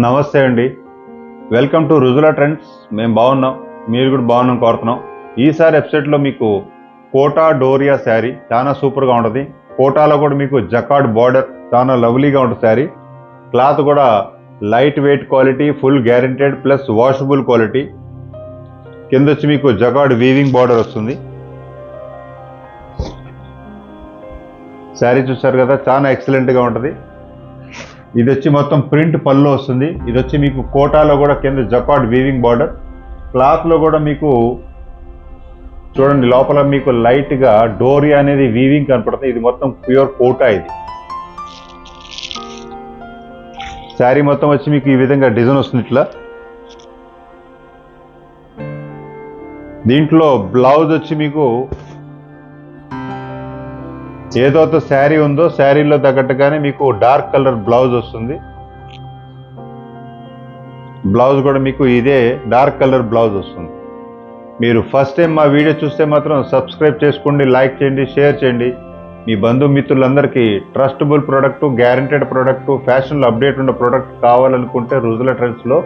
నమస్తే అండి. Welcome to Rujula trends. మేము బాగున్నాం, మీరు కూడా బాగున్నాం కోరుతున్నాం. ఈసారి వెబ్సైట్లో మీకు కోటా డోరియా శారీ చాలా సూపర్గా ఉంటుంది. కోటాలో కూడా మీకు జకార్డ్ బార్డర్ చాలా లవ్లీగా ఉంటుంది శారీ. క్లాత్ కూడా light weight quality, full guaranteed plus washable quality. కింద వచ్చి మీకు జకార్డ్ వీవింగ్ బార్డర్ వస్తుంది. శారీ చూసారు కదా, చాలా ఎక్సలెంట్గా ఉంటుంది. ఇది వచ్చి మొత్తం ప్రింట్ పళ్ళు వస్తుంది. ఇది వచ్చి మీకు కోటాలో కూడా కింద జకార్డ్ వీవింగ్ బార్డర్. క్లాత్లో కూడా మీకు చూడండి, లోపల మీకు లైట్గా డోరియా అనేది వీవింగ్ కనపడుతుంది. ఇది మొత్తం ప్యూర్ కోటా. ఇది శారీ మొత్తం వచ్చి మీకు ఈ విధంగా డిజైన్ వస్తుంది. ఇట్లా దీంట్లో బ్లౌజ్ వచ్చి మీకు ఏదైతే శారీ ఉందో శారీలో తగ్గట్టుగానే మీకు డార్క్ కలర్ బ్లౌజ్ వస్తుంది. బ్లౌజ్ కూడా మీకు ఇదే డార్క్ కలర్ బ్లౌజ్ వస్తుంది. మీరు ఫస్ట్ టైం మా వీడియో చూస్తే మాత్రం సబ్స్క్రైబ్ చేసుకోండి, లైక్ చేయండి, షేర్ చేయండి. మీ బంధుమిత్రులందరికీ ట్రస్టబుల్ ప్రోడక్ట్, గ్యారంటెడ్ ప్రోడక్ట్, ఫ్యాషన్లో అప్డేట్ ఉన్న ప్రోడక్ట్ కావాలనుకుంటే రుజులా ట్రెండ్స్లో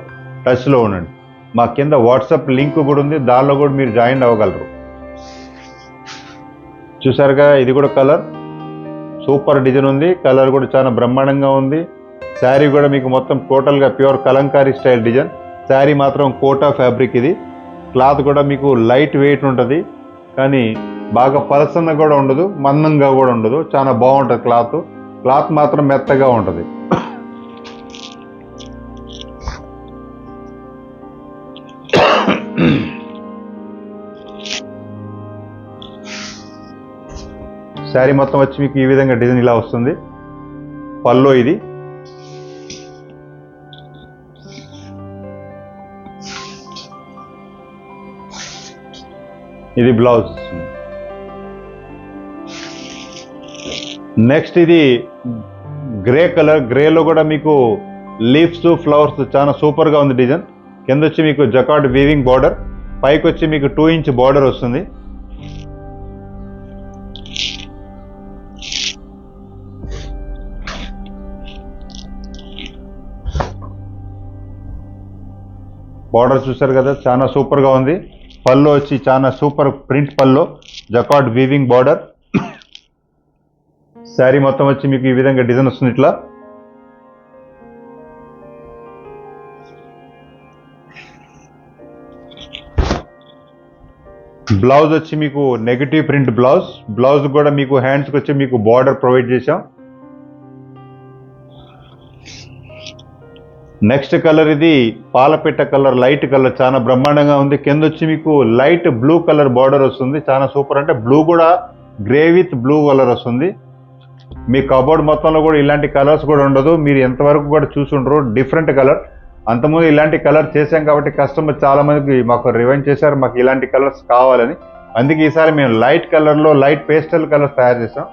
టచ్లో ఉండండి. మా కింద వాట్సాప్ లింక్ కూడా ఉంది, దానిలో కూడా మీరు జాయిన్ అవ్వగలరు. చూసారుగా, ఇది కూడా కలర్ సూపర్ డిజైన్ ఉంది. కలర్ కూడా చాలా బ్రహ్మాండంగా ఉంది. శారీ కూడా మీకు మొత్తం టోటల్గా pure Kalamkari style design. Sari మాత్రం కోటా ఫ్యాబ్రిక్. ఇది క్లాత్ కూడా మీకు లైట్ వెయిట్ ఉంటుంది, కానీ బాగా పలసంగా కూడా ఉండదు, మందంగా కూడా ఉండదు. చాలా బాగుంటుంది క్లాత్. క్లాత్ మాత్రం మెత్తగా ఉంటుంది. శారీ మొత్తం వచ్చి మీకు ఈ విధంగా డిజైన్ ఇలా వస్తుంది. పల్లో ఇది బ్లౌజ్. నెక్స్ట్ ఇది గ్రే కలర్. గ్రేలో కూడా మీకు లీవ్స్, ఫ్లవర్స్ చాలా సూపర్గా ఉంది డిజైన్. కింద వచ్చి మీకు జకార్డ్ వీవింగ్ బార్డర్, పైకి వచ్చి మీకు 2 ఇంచ్ బార్డర్ వస్తుంది. బార్డర్ చూసారు కదా, చాలా సూపర్గా ఉంది. పల్లో వచ్చి చాలా సూపర్ ప్రింట్ పల్లో, జకార్డ్ వీవింగ్ బార్డర్. శారీ మొత్తం వచ్చి మీకు ఈ విధంగా డిజైన్ వస్తుంది. ఇట్లా బ్లౌజ్ వచ్చి మీకు నెగటివ్ ప్రింట్ బ్లౌజ్. బ్లౌజ్ కూడా మీకు హ్యాండ్స్కి వచ్చి మీకు బార్డర్ ప్రొవైడ్ చేసాం. నెక్స్ట్ కలర్ ఇది పాలపిట్ట కలర్, లైట్ కలర్, చాలా బ్రహ్మాండంగా ఉంది. కింద వచ్చి మీకు లైట్ బ్లూ కలర్ బార్డర్ వస్తుంది. చాలా సూపర్. అంటే బ్లూ కూడా గ్రే విత్ బ్లూ కలర్ వస్తుంది. మీ కబోర్డ్ మొత్తంలో కూడా ఇలాంటి కలర్స్ కూడా ఉండదు. మీరు ఎంతవరకు కూడా చూసుంటారు డిఫరెంట్ కలర్. అంతకుముందు ఇలాంటి కలర్ చేసాం కాబట్టి కస్టమర్ చాలా మందికి మాకు రివైండ్ చేశారు, మాకు ఇలాంటి కలర్స్ కావాలని. అందుకే ఈసారి మేము లైట్ కలర్లో లైట్ పేస్టల్ కలర్స్ తయారు చేసాం.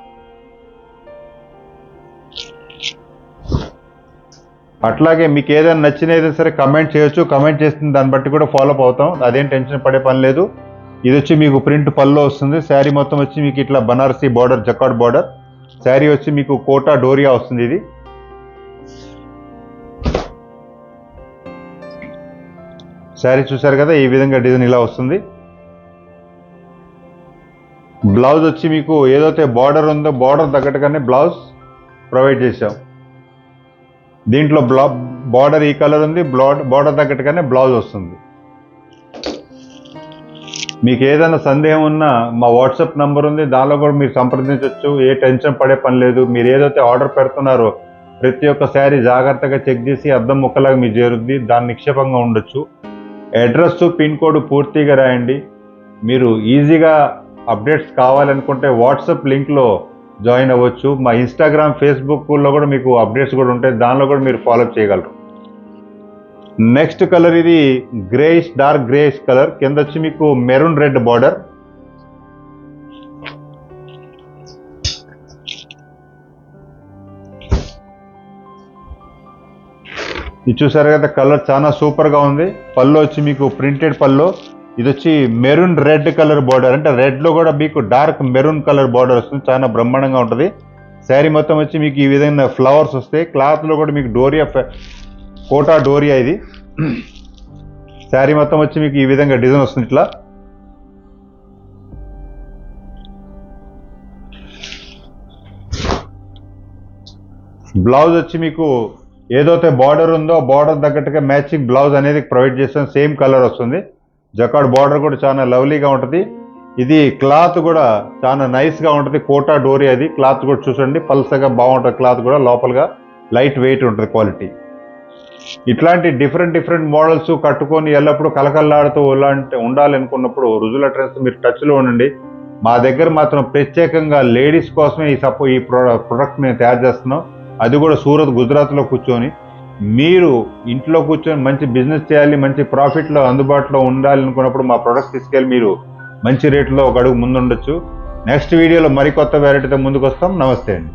అట్లాగే మీకు ఏదైనా నచ్చిన ఏదైనా సరే కమెంట్ చేయొచ్చు. కమెంట్ చేసిన దాన్ని బట్టి కూడా ఫాలోఅప్ అవుతాం. అదేం టెన్షన్ పడే పని లేదు. ఇది వచ్చి మీకు ప్రింట్ పల్లో వస్తుంది. శారీ మొత్తం వచ్చి మీకు ఇట్లా Banarasi border, jacquard border. Sari వచ్చి మీకు కోటా డోరియా వస్తుంది. ఇది శారీ చూసారు కదా, ఈ విధంగా డిజైన్ ఇలా వస్తుంది. బ్లౌజ్ వచ్చి మీకు ఏదైతే బార్డర్ ఉందో బార్డర్ తగ్గట్టుగానే బ్లౌజ్ ప్రొవైడ్ చేసాం. దీంట్లో బార్డర్ ఈ కలర్ ఉంది, బార్డర్ తగ్గట్టుగానే బ్లౌజ్ వస్తుంది. మీకు ఏదైనా సందేహం ఉన్నా మా వాట్సాప్ నంబర్ ఉంది, దానిలో కూడా మీరు సంప్రదించవచ్చు. ఏ టెన్షన్ పడే పని లేదు. మీరు ఏదైతే ఆర్డర్ పెడుతున్నారో ప్రతి ఒక్క శారీ జాగ్రత్తగా చెక్ చేసి అద్దం ముక్కలాగా మీ చేరుద్ది, దాన్ని నిక్షేపంగా ఉండొచ్చు. అడ్రస్, పిన్ కోడ్ పూర్తిగా రాయండి. మీరు ఈజీగా అప్డేట్స్ కావాలనుకుంటే వాట్సాప్ లింక్లో జాయిన్ అవ్వచ్చు. మా ఇన్స్టాగ్రామ్, ఫేస్బుక్లో కూడా మీకు అప్డేట్స్ కూడా ఉంటాయి, దానిలో కూడా మీరు ఫాలోఅప్ చేయగలరు. నెక్స్ట్ కలర్ ఇది గ్రేయిష్, డార్క్ గ్రేయిష్ కలర్. కింద వచ్చి మీకు మెరూన్ రెడ్ బార్డర్. ఇది చూసారు కదా, కలర్ చాలా సూపర్గా ఉంది. పళ్ళు వచ్చి మీకు ప్రింటెడ్ పళ్ళు. ఇది వచ్చి మెరూన్ రెడ్ కలర్ బార్డర్. అంటే రెడ్లో కూడా మీకు డార్క్ మెరూన్ కలర్ బార్డర్ వస్తుంది. చాలా బ్రహ్మాండంగా ఉంటుంది. శారీ మొత్తం వచ్చి మీకు ఈ విధంగా ఫ్లవర్స్ వస్తాయి. క్లాత్లో కూడా మీకు డోరియా కోటా డోరియా ఇది. శారీ మొత్తం వచ్చి మీకు ఈ విధంగా డిజైన్ వస్తుంది. ఇట్లా బ్లౌజ్ వచ్చి మీకు ఏదైతే బార్డర్ ఉందో బార్డర్ తగ్గట్టుగా మ్యాచింగ్ బ్లౌజ్ అనేది ప్రొవైడ్ చేస్తాం. సేమ్ కలర్ వస్తుంది. జకార్డ్ బార్డర్ కూడా చాలా లవ్లీగా ఉంటుంది. ఇది క్లాత్ కూడా చాలా నైస్గా ఉంటుంది. కోటా డోరీ అది క్లాత్ కూడా చూసండి, పల్సగా బాగుంటుంది. క్లాత్ కూడా లోపలగా లైట్ వెయిట్ ఉంటుంది క్వాలిటీ. ఇట్లాంటి డిఫరెంట్ మోడల్స్ కట్టుకొని ఎల్లప్పుడూ కలకల్లాడుతూ ఇలాంటి ఉండాలనుకున్నప్పుడు రుజుల ట్రెండ్స్ మీరు టచ్లో ఉండండి. మా దగ్గర మాత్రం ప్రత్యేకంగా లేడీస్ కోసమే ఈ ప్రొడక్ట్ మేము తయారు చేస్తున్నాం. అది కూడా సూరత్, గుజరాత్లో కూర్చొని. మీరు ఇంట్లో కూర్చొని మంచి బిజినెస్ చేయాలి, మంచి ప్రాఫిట్లో అందుబాటులో ఉండాలి అనుకున్నప్పుడు మా ప్రొడక్ట్ తీసుకెళ్ళి మీరు మంచి రేట్లో ఒక అడుగు ముందుండొచ్చు. నెక్స్ట్ వీడియోలో మరికొత్త వెరైటీతో ముందుకు వస్తాం. నమస్తే అండి.